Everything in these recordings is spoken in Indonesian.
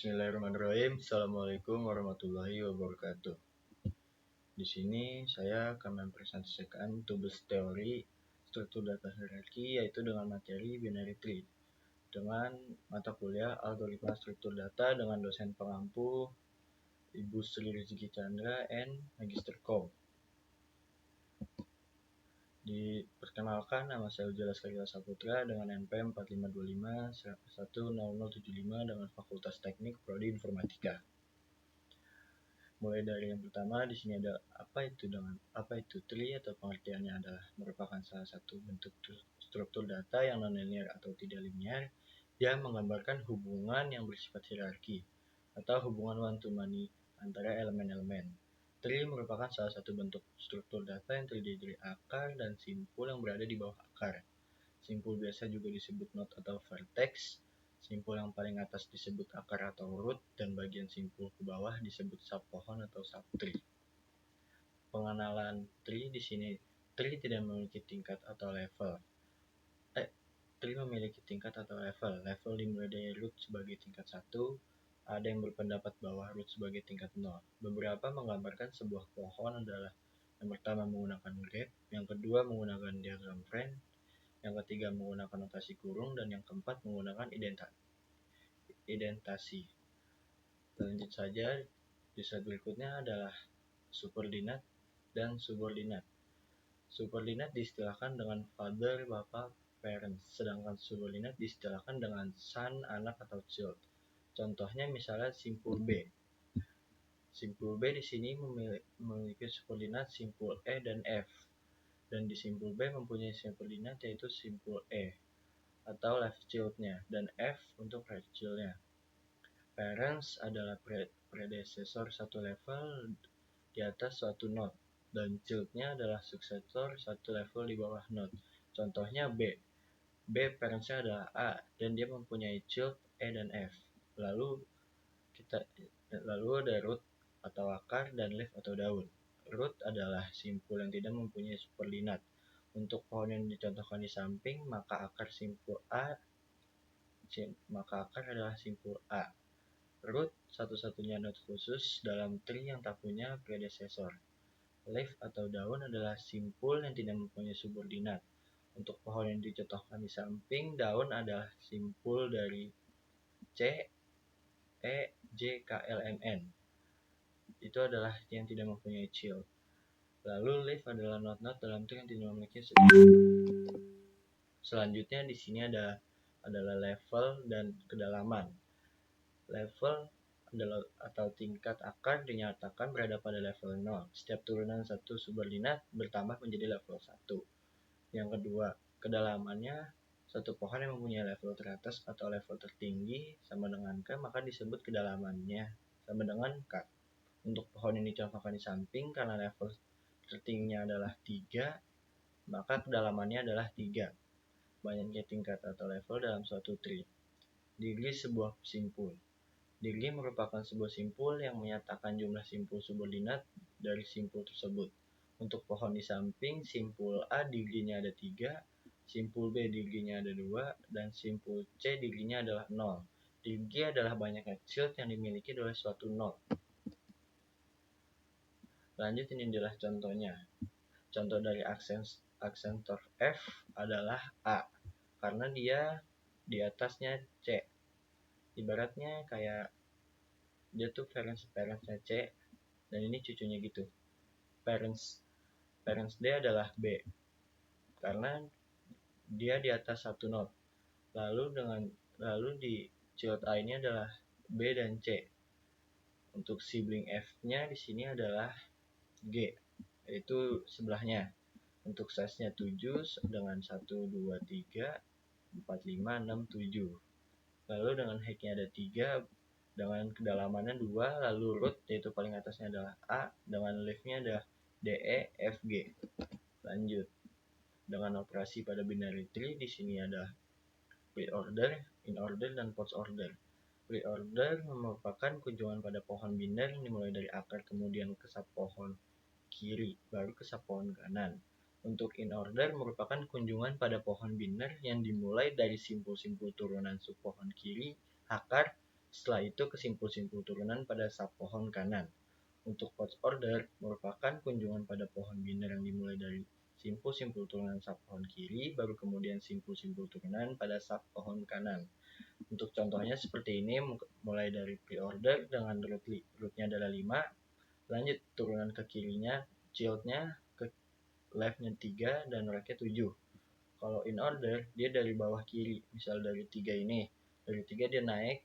Bismillahirrahmanirrahim. Assalamualaikum warahmatullahi wabarakatuh. Di sini saya akan mempresentasikan tugas teori struktur data hierarki, yaitu dengan materi binary tree dengan mata kuliah algoritma struktur data dengan dosen pengampu Ibu Sri Rizky Chandra and Magister Kom. Diperkenalkan, nama saya Ujala Skarila Saputra dengan NP 4525-10075 dengan Fakultas Teknik Prodi Informatika. Mulai dari yang pertama, di sini ada apa itu tree, atau pengertiannya adalah merupakan salah satu bentuk struktur data yang non-linear atau tidak linear yang menggambarkan hubungan yang bersifat hierarki atau hubungan one-to-many antara elemen-elemen. Tree merupakan salah satu bentuk struktur data yang terdiri dari akar dan simpul yang berada di bawah akar. Simpul biasa juga disebut node atau vertex. Simpul yang paling atas disebut akar atau root, dan bagian simpul ke bawah disebut subpohon atau subtree. Pengenalan tree di sini, tree tidak memiliki tingkat atau level. Tree memiliki tingkat atau level. Level dimulai dari root sebagai tingkat 1, ada yang berpendapat bahwa root sebagai tingkat 0. Beberapa menggambarkan sebuah pohon adalah yang pertama menggunakan graph, yang kedua menggunakan diagram Venn, yang ketiga menggunakan notasi kurung, dan yang keempat menggunakan indentasi. Lanjut saja, di slide berikutnya adalah subordinat dan subordinat. Subordinat diistilahkan dengan father, bapak, parents, sedangkan subordinat diistilahkan dengan son, anak, atau child. Contohnya misalnya simpul B. Simpul B di sini memiliki subordinat simpul E dan F. Dan di simpul B mempunyai subordinat yaitu simpul E atau left child-nya, dan F untuk right child-nya. Parents adalah predecessor satu level di atas suatu node, dan child-nya adalah successor satu level di bawah node. Contohnya B. B parents-nya adalah A, dan dia mempunyai child E dan F. Lalu ada root atau akar dan leaf atau daun. Root adalah simpul yang tidak mempunyai subordinat. Untuk pohon yang dicontohkan di samping, maka akar adalah simpul A. Root satu-satunya node khusus dalam tree yang tak punya predecessor. Leaf atau daun adalah simpul yang tidak mempunyai subordinat. Untuk pohon yang dicontohkan di samping, daun adalah simpul dari C, E, J, K, L, M, N. Itu adalah yang tidak mempunyai child. Lalu leaf adalah node-node dalam tree yang tidak memiliki subordinat. Selanjutnya di sini adalah level dan kedalaman. Level adalah atau tingkat akar dinyatakan berada pada level 0. Setiap turunan satu subordinat bertambah menjadi level 1. Yang kedua, kedalamannya satu pohon yang mempunyai level teratas atau level tertinggi sama dengan K, maka disebut kedalamannya sama dengan K. Untuk pohon ini dicontohkan di samping, karena level tertingginya adalah 3, maka kedalamannya adalah 3. Banyaknya tingkat atau level dalam suatu tree. Degree sebuah simpul. Degree merupakan sebuah simpul yang menyatakan jumlah simpul subordinat dari simpul tersebut. Untuk pohon di samping, simpul A degree-nya ada 3, simpul B degree-nya ada 2, dan simpul C degree-nya adalah 0. Degree adalah banyaknya child yang dimiliki oleh suatu node. Lanjut, ini adalah contohnya. Contoh dari aksentor F adalah A, karena dia di atasnya C. Ibaratnya kayak dia tuh parents-nya C, dan ini cucunya gitu. Parents D adalah B, karena dia di atas satu node. Lalu di child A ini adalah B dan C. Untuk sibling F-nya di sini adalah G, yaitu sebelahnya. Untuk size-nya 7 dengan 1, 2, 3, 4, 5, 6, 7. Lalu dengan height-nya ada 3, dengan kedalamannya 2, lalu root yaitu paling atasnya adalah A, dengan leaf-nya adalah D, E, F, G. Lanjut. Dengan operasi pada binary tree, di sini ada pre-order, in-order, dan post-order. Pre-order merupakan kunjungan pada pohon biner yang dimulai dari akar kemudian ke subpohon kiri, baru ke subpohon kanan. Untuk in-order merupakan kunjungan pada pohon biner yang dimulai dari simpul-simpul turunan subpohon kiri, akar, Setelah itu ke simpul-simpul turunan pada subpohon kanan. Untuk Potts order merupakan kunjungan pada pohon binder yang dimulai dari simpul-simpul turunan subpohon kiri, baru kemudian simpul-simpul turunan pada subpohon kanan. Untuk contohnya seperti ini, mulai dari pre-order dengan rootnya adalah 5, lanjut turunan ke kirinya, childnya, ke leftnya 3, dan right-nya 7. Kalau in order, dia dari bawah kiri, misal dari 3 ini, dari 3 dia naik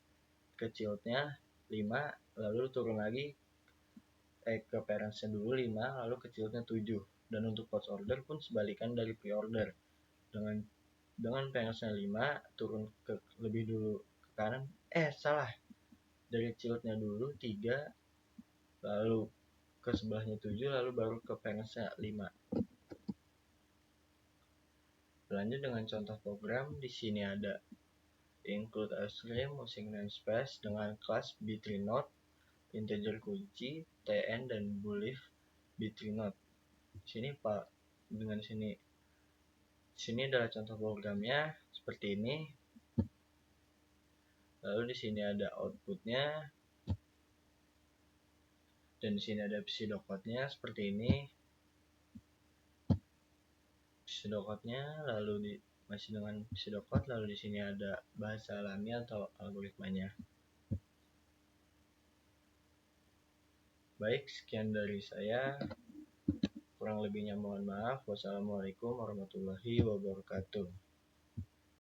ke childnya 5, lalu turun lagi ke parentsnya dulu 5, lalu ke childnya 7. Dan untuk Potts order pun sebalikan dari pre-order, dengan parentsnya 5 turun ke lebih dulu ke kanan, salah, dari childnya dulu 3, lalu ke sebelahnya 7, lalu baru ke parentsnya 5. Lanjut dengan contoh program. Di sini ada include a string using namespace dengan kelas b3node, integer kunci, tn, dan boolean b3node. Sini Pak, dengan sini adalah contoh programnya seperti ini. Lalu di sini ada outputnya, dan di sini ada pseudocode-nya seperti ini. Pseudocode-nya lalu masih dengan pseudocode, lalu di sini ada bahasa alami atau algoritmanya. Baik, sekian dari saya. Kurang lebihnya mohon maaf. Wassalamualaikum warahmatullahi wabarakatuh.